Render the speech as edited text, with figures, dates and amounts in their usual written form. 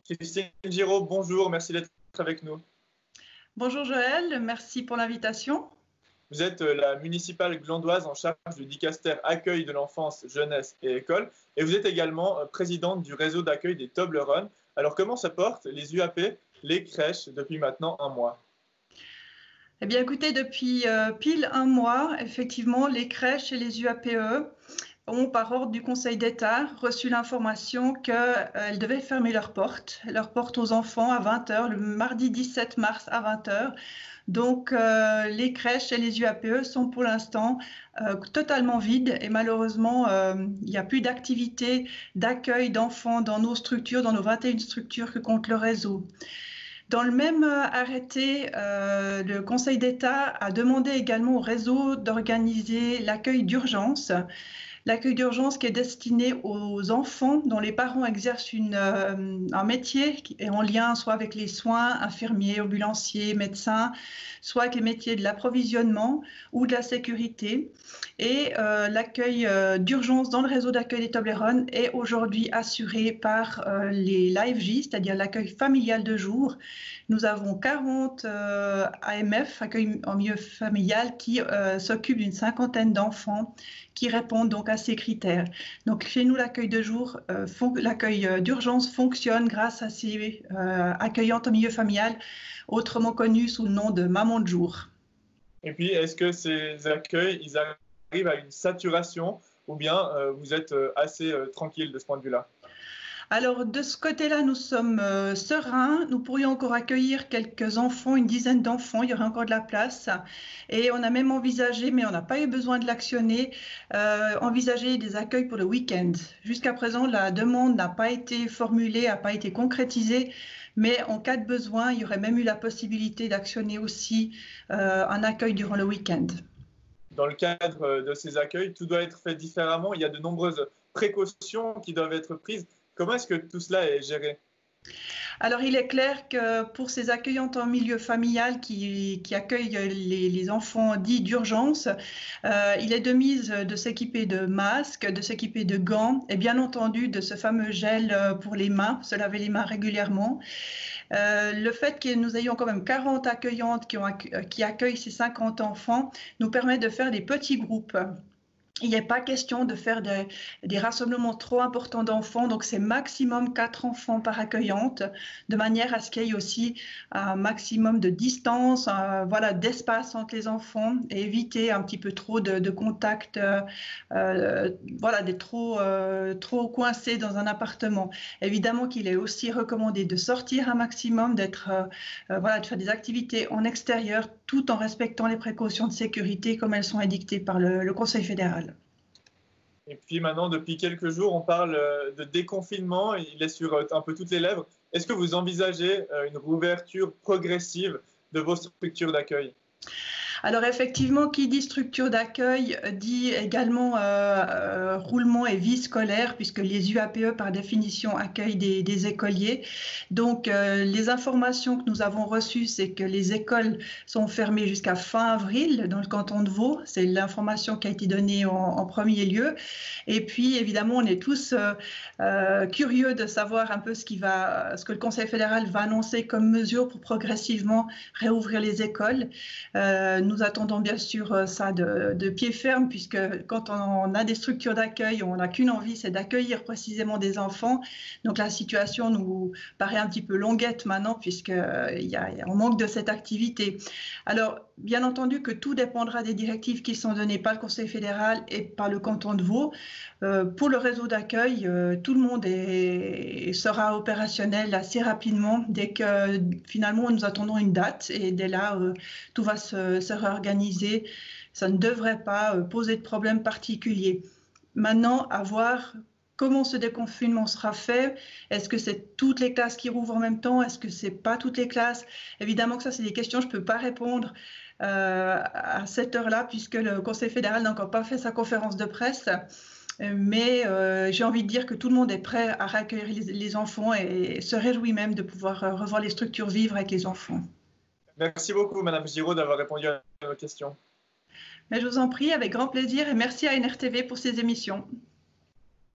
Christine Giraud, bonjour, merci d'être avec nous. Bonjour Joël, merci pour l'invitation. Vous êtes la municipale glandoise en charge du Dicaster Accueil de l'enfance, jeunesse et école, et vous êtes également présidente du réseau d'accueil des Toblerones. Alors comment se portent les UAP, les crèches, depuis maintenant un mois? Eh bien écoutez, depuis pile un mois, effectivement, les crèches et les UAPE ont, par ordre du Conseil d'État, reçu l'information qu'elles devaient fermer leurs portes aux enfants à 20 heures, le mardi 17 mars à 20 heures. Donc, les crèches et les UAPE sont pour l'instant totalement vides et malheureusement, il n'y a plus d'activité d'accueil d'enfants dans nos structures, dans nos 21 structures que compte le réseau. Dans le même arrêté, le Conseil d'État a demandé également au réseau d'organiser l'accueil d'urgence. L'accueil d'urgence qui est destiné aux enfants dont les parents exercent un métier qui est en lien soit avec les soins, infirmiers, ambulanciers, médecins, soit avec les métiers de l'approvisionnement ou de la sécurité. Et l'accueil d'urgence dans le réseau d'accueil des Toblerones est aujourd'hui assuré par les l'AFJ, c'est-à-dire l'accueil familial de jour. Nous avons 40 AMF, accueil en milieu familial, qui s'occupent d'une cinquantaine d'enfants qui répondent donc à ces critères. Donc chez nous, l'accueil de jour, l'accueil d'urgence fonctionne grâce à ces accueillantes en milieu familial, autrement connues sous le nom de maman de jour. Et puis, est-ce que ces accueils, ils arrivent à une saturation ou bien vous êtes assez tranquille de ce point de vue-là? Alors de ce côté-là, nous sommes sereins. Nous pourrions encore accueillir quelques enfants, une dizaine d'enfants. Il y aurait encore de la place. Et on a même envisagé, mais on n'a pas eu besoin de l'actionner, envisager des accueils pour le week-end. Jusqu'à présent, la demande n'a pas été formulée, n'a pas été concrétisée. Mais en cas de besoin, il y aurait même eu la possibilité d'actionner aussi un accueil durant le week-end. Dans le cadre de ces accueils, tout doit être fait différemment. Il y a de nombreuses précautions qui doivent être prises. Comment est-ce que tout cela est géré? Alors, il est clair que pour ces accueillantes en milieu familial qui accueillent les enfants dits d'urgence, il est de mise de s'équiper de masques, de s'équiper de gants et bien entendu de ce fameux gel pour les mains, se laver les mains régulièrement. Le fait que nous ayons quand même 40 accueillantes qui accueillent ces 50 enfants nous permet de faire des petits groupes. Il n'est pas question de faire des rassemblements trop importants d'enfants, donc c'est maximum 4 enfants par accueillante, de manière à ce qu'il y ait aussi un maximum de distance, voilà, d'espace entre les enfants et éviter un petit peu trop de contact, voilà, d'être trop coincés dans un appartement. Évidemment qu'il est aussi recommandé de sortir un maximum, voilà, de faire des activités en extérieur tout en respectant les précautions de sécurité comme elles sont édictées par le Conseil fédéral. Et puis maintenant, depuis quelques jours, on parle de déconfinement. Il est sur un peu toutes les lèvres. Est-ce que vous envisagez une réouverture progressive de vos structures d'accueil? Alors effectivement, qui dit structure d'accueil dit également roulement et vie scolaire, puisque les UAPE par définition accueillent des écoliers. Donc les informations que nous avons reçues, c'est que les écoles sont fermées jusqu'à fin avril dans le canton de Vaud. C'est l'information qui a été donnée en premier lieu. Et puis évidemment, on est tous curieux de savoir un peu ce que le Conseil fédéral va annoncer comme mesure pour progressivement réouvrir les écoles. Nous attendons bien sûr ça de pied ferme, puisque quand on a des structures d'accueil, on n'a qu'une envie, c'est d'accueillir précisément des enfants. Donc la situation nous paraît un petit peu longuette maintenant, puisqu'on manque de cette activité. Alors, bien entendu que tout dépendra des directives qui sont données par le Conseil fédéral et par le canton de Vaud. Pour le réseau d'accueil, tout le monde sera opérationnel assez rapidement dès que finalement nous attendons une date, et dès là, tout va se réorganiser. Ça ne devrait pas poser de problème particulier. Maintenant, à voir comment ce déconfinement sera fait. Est-ce que c'est toutes les classes qui rouvrent en même temps? Est-ce que c'est pas toutes les classes? Évidemment que ça, c'est des questions, je ne peux pas répondre à cette heure-là, puisque le Conseil fédéral n'a encore pas fait sa conférence de presse. Mais j'ai envie de dire que tout le monde est prêt à accueillir les enfants et se réjouit même de pouvoir revoir les structures vivre avec les enfants. Merci beaucoup, Madame Giraud, d'avoir répondu à nos questions. Mais je vous en prie, avec grand plaisir, et merci à NRTV pour ces émissions.